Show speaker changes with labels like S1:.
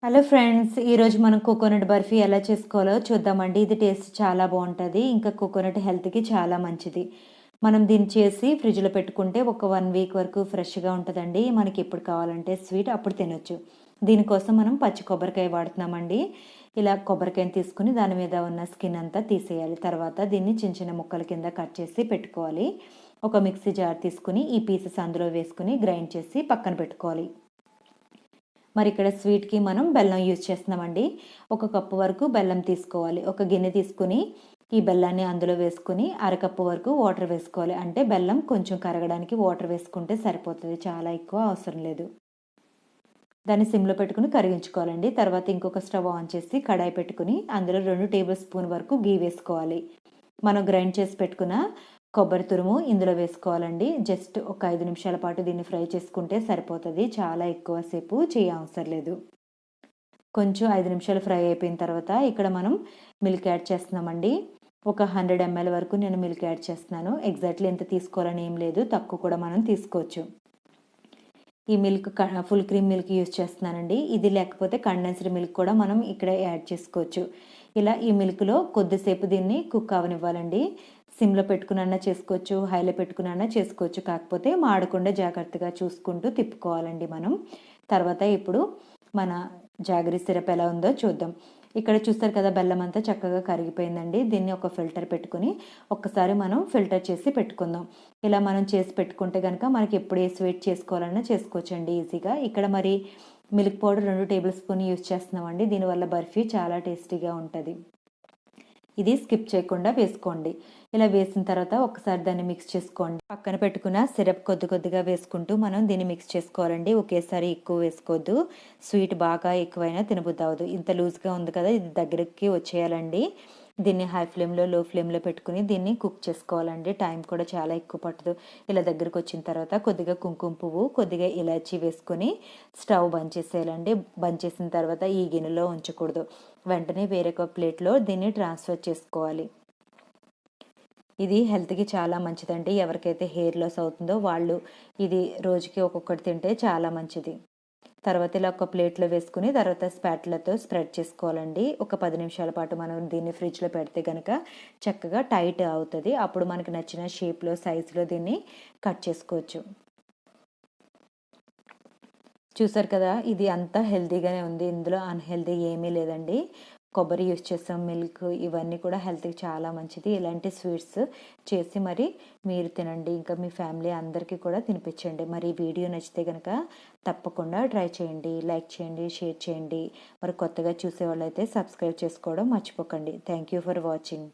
S1: Hello friends, ఈరోజు మనం coconut barfi ఎలా చేసుకోవాలో చూద్దామండి. ఇది టేస్ట్ చాలా బాగుంటుంది. ఇంకా కోకోనట్ హెల్త్కి చాలా మంచిది. మనం దీన్ని చేసి ఫ్రిడ్జ్లో పెట్టుకుంటే ఒక 1 వీక్ వరకు ఫ్రెష్గా ఉంటుందండి. మనకి ఎప్పుడు కావాలంటే స్వీట్ అప్పుడు తినొచ్చు. దీనికోసం మనం పచ్చి కొబ్బరికాయ వాడుతున్నామండి. ఇలా కొబ్బరికాయని తీసుకుని దాని మీద ఉన్న స్కిన్ అంతా తీసేయాలి. తర్వాత దీన్ని చిన్న చిన్న ముక్కల కింద కట్ చేసి పెట్టుకోవాలి. ఒక మిక్సీ జార్ తీసుకుని ఈ పీసెస్ అందులో వేసుకుని గ్రైండ్ చేసి పక్కన పెట్టుకోవాలి. మరి ఇక్కడ స్వీట్కి మనం బెల్లం యూజ్ చేస్తున్నామండి. 1 కప్పు వరకు బెల్లం తీసుకోవాలి. ఒక గిన్నె తీసుకుని ఈ బెల్లాన్ని అందులో వేసుకుని అరకప్పు వరకు వాటర్ వేసుకోవాలి. అంటే బెల్లం కొంచెం కరగడానికి వాటర్ వేసుకుంటే సరిపోతుంది, చాలా ఎక్కువ అవసరం లేదు. దాన్ని సిమ్లో పెట్టుకుని కరిగించుకోవాలండి. తర్వాత ఇంకొక స్టవ్ ఆన్ చేసి కడాయి పెట్టుకుని అందులో 2 టేబుల్ స్పూన్ వరకు గీ వేసుకోవాలి. మనం గ్రైండ్ చేసి పెట్టుకున్న కొబ్బరి తురుము ఇందులో వేసుకోవాలండి. జస్ట్ ఒక 5 నిమిషాల పాటు దీన్ని ఫ్రై చేసుకుంటే సరిపోతుంది, చాలా ఎక్కువసేపు అవసరం లేదు. కొంచెం 5 నిమిషాలు ఫ్రై అయిపోయిన తర్వాత ఇక్కడ మనం మిల్క్ యాడ్ చేస్తున్నామండి. ఒక 100 ml వరకు నేను మిల్క్ యాడ్ చేస్తున్నాను. ఎగ్జాక్ట్లీ ఎంత తీసుకోవాలని ఏం లేదు, తక్కువ కూడా మనం తీసుకోవచ్చు. ఈ milk full cream milk use చేస్తున్నానండి. ఇది లేకపోతే కండెన్స్డ్ మిల్క్ కూడా మనం ఇక్కడ యాడ్ చేసుకోవచ్చు. ఇలా ఈ మిల్క్లో కొద్దిసేపు దీన్ని కుక్ అవనివ్వాలండి. సిమ్లో పెట్టుకున్నా చేసుకోవచ్చు, హైలో పెట్టుకున్నా చేసుకోవచ్చు. కాకపోతే మాడకుండా జాగ్రత్తగా చూసుకుంటూ తిప్పుకోవాలండి మనం. తర్వాత ఇప్పుడు మన జాగరీ సిరప్ ఎలా ఉందో చూద్దాం. ఇక్కడ చూస్తారు కదా, బెల్లం అంతా చక్కగా కరిగిపోయిందండి. దీన్ని ఒక ఫిల్టర్ పెట్టుకుని ఒక్కసారి మనం ఫిల్టర్ చేసి పెట్టుకుందాం. ఇలా మనం చేసి పెట్టుకుంటే కనుక మనకి ఎప్పుడు ఏ స్వీట్ చేసుకోవాలన్నా చేసుకోవచ్చండి ఈజీగా. ఇక్కడ మరి milk powder 2 table spoon use చేస్తున్నామండి. దీనివల్ల బర్ఫీ చాలా టేస్టీగా ఉంటుంది. ఇది స్కిప్ చేయకుండా వేసుకోండి. ఇలా వేసిన తర్వాత ఒకసారి దాన్ని మిక్స్ చేసుకోండి. పక్కన పెట్టుకున్న సిరప్ కొద్ది కొద్దిగా వేసుకుంటూ మనం దీన్ని మిక్స్ చేసుకోవాలండి. ఒకేసారి ఎక్కువ వేసుకోవద్దు, స్వీట్ బాగా ఎక్కువైనా తినబుద్ధి అవ్వదు. ఇంత లూజ్గా ఉంది కదా, ఇది దగ్గరికి వచ్చేయాలండి. దీన్ని హై ఫ్లేమ్లో లో ఫ్లేమ్లో పెట్టుకుని దీన్ని కుక్ చేసుకోవాలండి. టైం కూడా చాలా ఎక్కువ పట్టదు. ఇలా దగ్గరికి వచ్చిన తర్వాత కొద్దిగా కుంకుమ పువ్వు, కొద్దిగా ఇలాచీ వేసుకొని స్టవ్ బంద్ చేసేయాలండి. బంద్ చేసిన తర్వాత ఈ గిన్నెలో ఉంచకూడదు, వెంటనే వేరొక ప్లేట్లో దీన్ని ట్రాన్స్ఫర్ చేసుకోవాలి. ఇది హెల్త్కి చాలా మంచిదండి. ఎవరికైతే హెయిర్ లాస్ అవుతుందో వాళ్ళు ఇది రోజుకి ఒక్కొక్కటి తింటే చాలా మంచిది. తర్వాత ఇలా ఒక ప్లేట్లో వేసుకుని తర్వాత స్పాట్లతో స్ప్రెడ్ చేసుకోవాలండి. ఒక 10 నిమిషాల పాటు మనం దీన్ని ఫ్రిడ్జ్లో పెడితే కనుక చక్కగా టైట్ అవుతుంది. అప్పుడు మనకి నచ్చిన షేప్లో, సైజులో దీన్ని కట్ చేసుకోవచ్చు. చూసారు కదా, ఇది అంతా హెల్తీగానే ఉంది. ఇందులో అన్హెల్తీ ఏమీ లేదండి. కొబ్బరి యూజ్ చేస్తాం, మిల్క్, ఇవన్నీ కూడా హెల్త్కి చాలా మంచిది. ఇలాంటి స్వీట్స్ చేసి మరి మీరు తినండి, ఇంకా మీ ఫ్యామిలీ అందరికీ కూడా తినిపించండి. మరి వీడియో నచ్చితే కనుక తప్పకుండా ట్రై చేయండి, లైక్ చేయండి, షేర్ చేయండి. మరి కొత్తగా చూసే వాళ్ళైతే సబ్స్క్రైబ్ చేసుకోవడం మర్చిపోకండి. Thank you for watching.